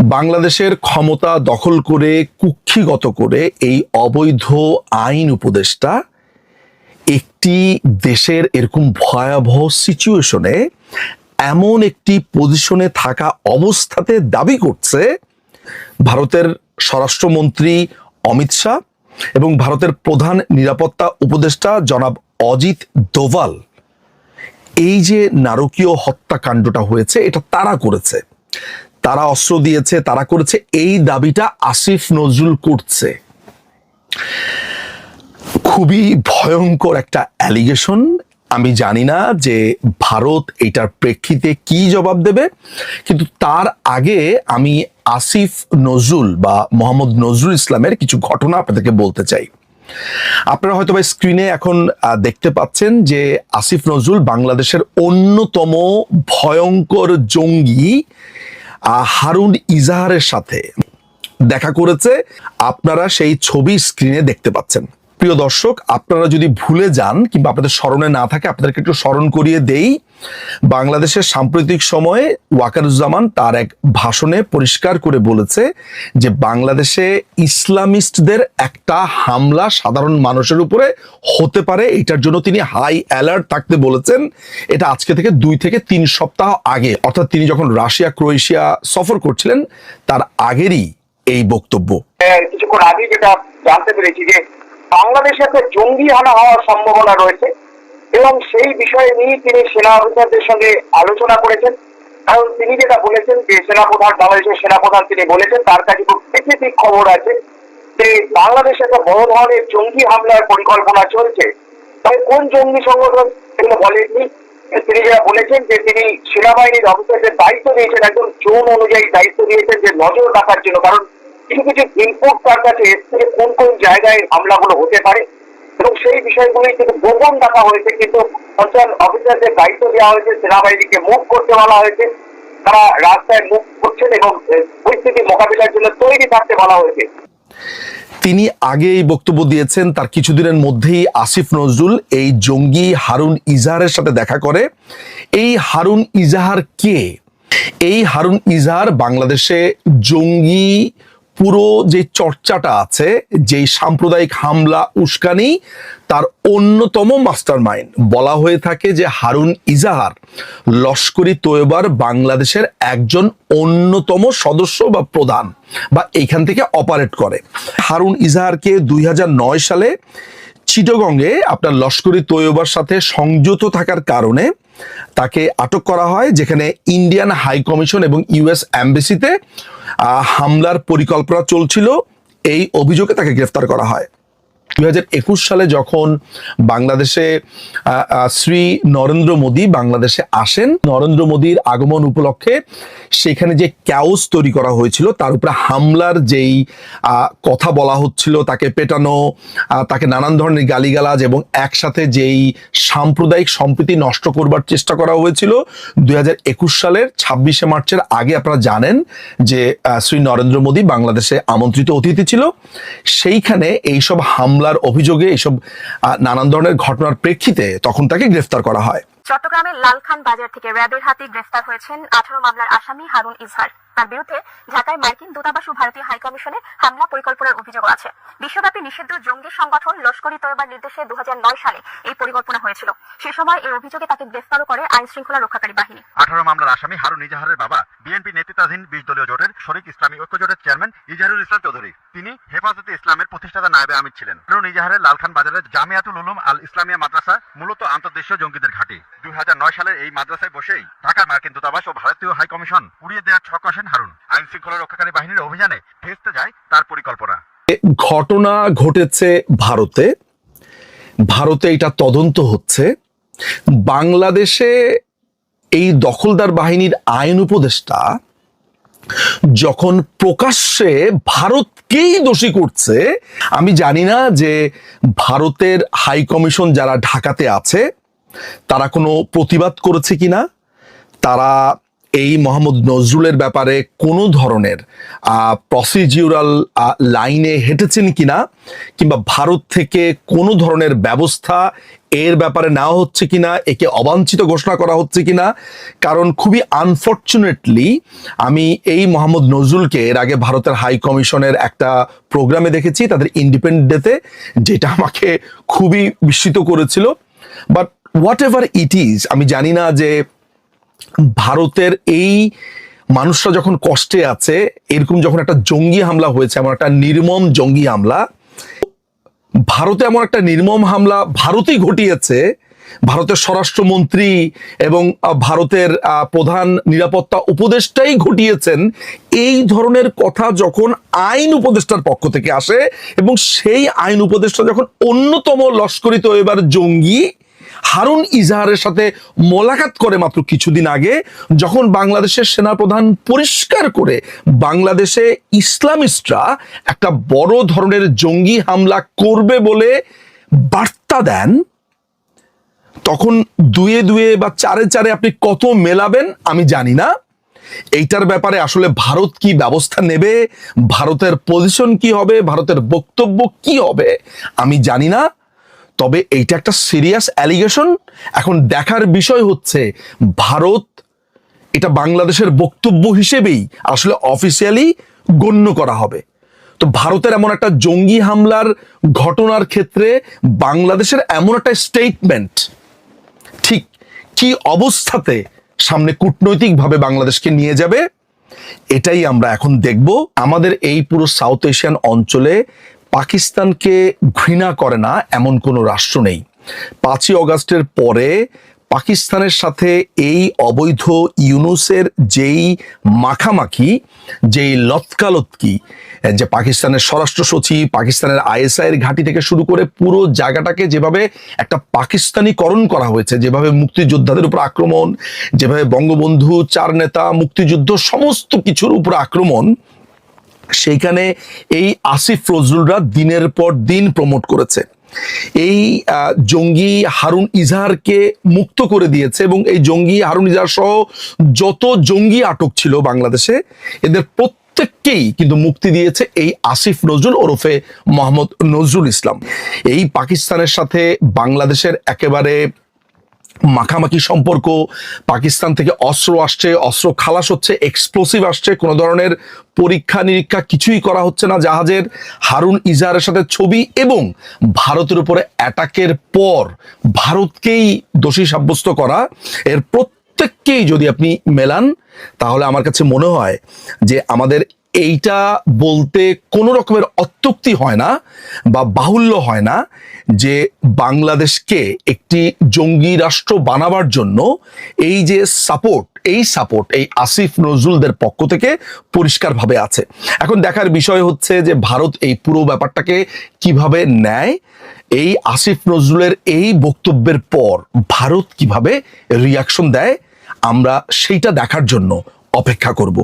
বাংলাদেশের ক্ষমতা দখল করে কুক্ষিগত করে এই অবৈধ আইন উপদেষ্টা একটি দেশের এরকম ভয়াবহ সিচুয়েশনে এমন একটি পজিশনে থাকা অবস্থাতে দাবি করছে ভারতের স্বরাষ্ট্রমন্ত্রী অমিত শাহ এবং ভারতের প্রধান নিরাপত্তা উপদেষ্টা জনাব অজিত দোভাল। এই যে নারকীয় হত্যাকাণ্ডটা হয়েছে এটা তারা করেছে, তারা অস্ত্র দিয়েছে, তারা করেছে, এই দাবিটা আসিফ নজরুল করছে। খুবই ভয়ঙ্কর একটা অ্যালিগেশন। আমি জানি না যে ভারত এটার প্রেক্ষিতে কি জবাব দেবে, কিন্তু তার আগে আমি আসিফ নজরুল বা মোহাম্মদ নজরুল ইসলামের কিছু ঘটনা আপনাদেরকে বলতে চাই। আপনারা হয়তো বা স্ক্রিনে এখন দেখতে পাচ্ছেন যে আসিফ নজরুল বাংলাদেশের অন্যতম ভয়ঙ্কর জঙ্গি হারুন ইজাহারের সাথে দেখা করেছে। আপনারা সেই ছবি স্ক্রিনে দেখতে পাচ্ছেন। প্রিয় দর্শক, আপনারা যদি ভুলে যান কিংবা আপনাদের স্মরণে না থাকে, আপনাদেরকে একটু স্মরণ করিয়ে দেই। বাংলাদেশের সাম্প্রতিক সময়ে ওয়াকারুজ্জামান তার এক ভাষণে পরিষ্কার করে বলেছে যে বাংলাদেশে ইসলামিস্টদের একটা হামলা সাধারণ মানুষের উপরে হতে পারে, এটার জন্য তিনি হাই অ্যালার্ট থাকতে বলেছেন। এটা আজকে থেকে 2 থেকে 3 সপ্তাহ আগে, অর্থাৎ তিনি যখন রাশিয়া ক্রোয়েশিয়া সফর করছিলেন তার আগেরই এই বক্তব্য। কিছুক্ষণ আগে যেটা জানতে পেরেছি যে বাংলাদেশে একটা জঙ্গি হানা হওয়ার সম্ভাবনা রয়েছে এবং সেই বিষয়ে নিয়ে তিনি সেনা অফিসারদের সঙ্গে আলোচনা করেছেন। কারণ তিনি যেটা বলেছেন যে সেনাপ্রধান, বাংলাদেশের সেনাপ্রধান তিনি বলেছেন তার কাছে খুব স্পেসিফিক খবর আছে যে বাংলাদেশে একটা বড় ধরনের জঙ্গি হামলার পরিকল্পনা চলছে। তবে কোন জঙ্গি সংগঠন সেগুলো বলেননি। তিনি যেটা বলেছেন যে তিনি সেনাবাহিনীর অফিসারদের দায়িত্ব দিয়েছেন, একদম জোন অনুযায়ী দায়িত্ব দিয়েছেন যে নজর রাখার জন্য। কারণ কিছু কিছু ইনপুট তার কাছে এসছে কোন কোন জায়গায় হামলাগুলো হতে পারে এবং সেই বিষয়গুলি কিন্তু গোপন রাখা হয়েছে। কিন্তু কনসার্ন অফিসারদের দায়িত্ব দেওয়া হয়েছে, সেনাবাহিনীকে মুভ করতে বলা হয়েছে, তারা রাস্তায় মুভ করছেন এবং পরিস্থিতি মোকাবিলার জন্য তৈরি থাকতে বলা হয়েছে। তিনি আগে এই বক্তব্য দিয়েছেন, তার কিছুদিনের মধ্যেই আসিফ নজরুল এই জঙ্গি হারুন ইজাহারের সাথে দেখা করে। এই হারুন ইজাহার কে? এই হারুন ইজাহার বাংলাদেশে জঙ্গি পুরো যে চর্চাটা আছে, যেই সাম্প্রদায়িক হামলা উস্কানি, তার অন্যতম মাস্টার মাইন্ড। বলা হয়ে থাকে যে হারুন ইজাহার লস্করি তৈয়বার বাংলাদেশের একজন অন্যতম সদস্য বা প্রধান, বা এইখান থেকে অপারেট করে। হারুন ইজাহারকে 2009 সালে চিটাগংয়ে আপনার লস্করি তৈয়বার সাথে সংযুক্ত থাকার কারণে তাকে আটক করা হয়, যেখানে ইন্ডিয়ান হাই কমিশন এবং ইউএস এমবেসিতে হামলার পরিকল্পনা চলছিল। এই অভিযোগে তাকে গ্রেফতার করা হয়। 2021 সালে যখন বাংলাদেশে শ্রী নরেন্দ্র মোদী বাংলাদেশে আসেন, নরেন্দ্র মোদীর আগমন উপলক্ষে সেখানে যে ক্যাওস তৈরি করা হয়েছিল, তার উপরে হামলার যেই কথা বলা হচ্ছিল, তাকে পেটানো, তাকে নানান ধরনের গালিগালাজ এবং একসাথে যেই সাম্প্রদায়িক সম্প্রীতি নষ্ট করবার চেষ্টা করা হয়েছিল, 2021 সালের 26শে মার্চের আগে আপনারা জানেন যে শ্রী নরেন্দ্র মোদী বাংলাদেশে আমন্ত্রিত অতিথি ছিল। সেইখানে এইসব হামলার অভিযোগে, এইসব নানান ধরনের ঘটনার প্রেক্ষিতে তখন তাকে গ্রেফতার করা হয়। চট্টগ্রামের লালখান বাজার থেকে র্যাবের হাতে গ্রেফতার হয়েছেন 18 মামলার আসামি হারুন ইজহার। তার বিরুদ্ধে ঢাকায় মার্কিন দূতাবাস ও ভারতীয় হাইকমিশনে হামলা পরিকল্পনার অভিযোগ আছে। বিশ্বব্যাপী নিষিদ্ধ জঙ্গি সংগঠন লস্করি তৈয়বার নির্দেশে 2009 সালে এই পরিকল্পনা হয়েছিল। সে সময় এই অভিযোগে তাকে গ্রেফতারও করে আইন শৃঙ্খলা রক্ষাকারী বাহিনী। 18 মামলার আসামি হারুন ইজাহারের বাবা বিএনপি নেতৃত্বাধীন 20 দলীয় জোটের শরীক ইসলামী ঐক্য জোটের চেয়ারম্যান ইজাহারুল ইসলাম চৌধুরী। তিনি হেফাজতে ইসলামের প্রতিষ্ঠাতা নায়েবে আমির ছিলেন। হারুন ইজাহারের লালখান বাজারের জামিয়াতুল উলুম আল ইসলামিয়া মাদ্রাসা মূলত আন্তর্দেশীয় জঙ্গিদের ঘাঁটি। 2009 সালের এই মাদ্রাসায় বসেই ঢাকার মার্কিন দূতাবাস ও ভারতীয় হাই কমিশন উড়িয়ে দেওয়ার ছক কষেন হারুন। আইন শৃঙ্খলা রক্ষাকারী বাহিনীর অভিযানে ভেস্তে যায় তার পরিকল্পনা। ঘটনা ঘটেছে ভারতে, ভারতে এটা তদন্ত হচ্ছে। বাংলাদেশে এই দখলদার বাহিনীর আইন উপদেষ্টা যখন প্রকাশ্যে ভারতকেই দোষী করছে, আমি জানি না যে ভারতের হাই কমিশন যারা ঢাকাতে আছে তারা কোনো প্রতিবাদ করেছে কিনা, তারা এই মোহাম্মদ নজরুলের ব্যাপারে কোনো ধরনের প্রসিডিউরাল লাইনে হেঁটেছেন কিনা, কিংবা ভারত থেকে কোনো ধরনের ব্যবস্থা এর ব্যাপারে নেওয়া হচ্ছে কিনা, একে অবাঞ্ছিত ঘোষণা করা হচ্ছে কিনা। কারণ খুবই আনফর্চুনেটলি আমি এই মোহাম্মদ নজরুলকে এর আগে ভারতের হাই কমিশনের একটা প্রোগ্রামে দেখেছি, তাদের ইন্ডিপেন্ডেন্ট ডেতে, যেটা আমাকে খুবই বিস্মিত করেছিল। But what ever it is, আমি জানি না যে ভারতের এই মানুষরা যখন কষ্টে আছে, এরকম যখন একটা জঙ্গি হামলা হয়েছে, এমন একটা নির্মম জঙ্গি হামলা, ভারতে এমন একটা নির্মম হামলা ভারতেই ঘটিয়েছে, ভারতের স্বরাষ্ট্রমন্ত্রী এবং ভারতের প্রধান নিরাপত্তা উপদেষ্টাই ঘটিয়েছেন, এই ধরনের কথা যখন আইন উপদেষ্টার পক্ষ থেকে আসে, এবং সেই আইন উপদেষ্টা যখন অন্যতম লস্করি তৈয়বার জঙ্গি হারুন ইজাহারের সাথে মোলাকাত করে মাত্র কিছুদিন আগে, যখন বাংলাদেশের সেনাপ্রধান পরিষ্কার করে বাংলাদেশে ইসলামিস্টরা একটা বড় ধরনের জঙ্গি হামলা করবে বলে বার্তা দেন, তখন দুয়ে দুয়ে বা চারে চারে আপনি কত মেলাবেন আমি জানি না। এইটার ব্যাপারে আসলে ভারত কি ব্যবস্থা নেবে, ভারতের পজিশন কি হবে, ভারতের বক্তব্য কি হবে আমি জানি না। তবে এইটা একটা সিরিয়াস অ্যালিগেশন। এখন দেখার বিষয় হচ্ছে ভারত এটা বাংলাদেশের বক্তব্য হিসেবেই আসলে অফিসিয়ালি গণ্য করা হবে। তো ভারতের এমন একটা জঙ্গি হামলার ঘটনার ক্ষেত্রে বাংলাদেশের এমন একটা স্টেটমেন্ট ঠিক কি অবস্থাতে সামনে কূটনৈতিকভাবে বাংলাদেশকে নিয়ে যাবে, এটাই আমরা এখন দেখব। আমাদের এই পুরো সাউথ এশিয়ান অঞ্চলে পাকিস্তানকে ঘৃণা করে না এমন কোনো রাষ্ট্র নেই। 5ই অগাস্টের পরে পাকিস্তানের সাথে এই অবৈধ ইউনূসের যেই মাখামাখি, যেই লতকালতকি, যে পাকিস্তানের স্বরাষ্ট্র সচিব, পাকিস্তানের আইএসআই এর ঘাঁটি থেকে শুরু করে পুরো জায়গাটাকে যেভাবে একটা পাকিস্তানিকরণ করা হয়েছে, যেভাবে মুক্তিযোদ্ধাদের উপর আক্রমণ, যেভাবে বঙ্গবন্ধু, 4 নেতা, মুক্তিযুদ্ধ, সমস্ত কিছুর উপর আক্রমণ, সেইখানে এই আসিফ নজরুলরা দিনের পর দিন প্রমোট করেছে। এই জঙ্গি হারুন ইজাহারকে মুক্ত করে দিয়েছে, এবং এই জঙ্গি হারুন ইজাহার সহ যত জঙ্গি আটক ছিল বাংলাদেশে, এদের প্রত্যেককেই কিন্তু মুক্তি দিয়েছে এই আসিফ নজরুল ওরফে মোহাম্মদ নজরুল ইসলাম। এই পাকিস্তানের সাথে বাংলাদেশের একেবারে মাখামাখি সম্পর্ক, পাকিস্তান থেকে অস্ত্র আসছে, অস্ত্র খালাস হচ্ছে, এক্সপ্লোসিভ আসছে, কোনো ধরনের পরীক্ষা নিরীক্ষা কিছুই করা হচ্ছে না জাহাজের। হারুন ইজাহারের সাথে ছবি এবং ভারতের উপরে অ্যাটাকের পর ভারতকেই দোষী সাব্যস্ত করা, এর প্রত্যেককেই যদি আপনি মেলান, তাহলে আমার কাছে মনে হয় যে আমাদের এইটা বলতে কোনো রকমের অত্যুক্তি হয় না বা বাহুল্য হয় না যে বাংলাদেশকে একটি জঙ্গি রাষ্ট্র বানাবার জন্য এই যে সাপোর্ট, এই আসিফ নজরুলদের পক্ষ থেকে পরিষ্কারভাবে আছে। এখন দেখার বিষয় হচ্ছে যে ভারত এই পুরো ব্যাপারটাকে কিভাবে নেয়, এই আসিফ নজরুলের এই বক্তব্যের পর ভারত কিভাবে রিয়াকশন দেয়, আমরা সেইটা দেখার জন্য অপেক্ষা করব।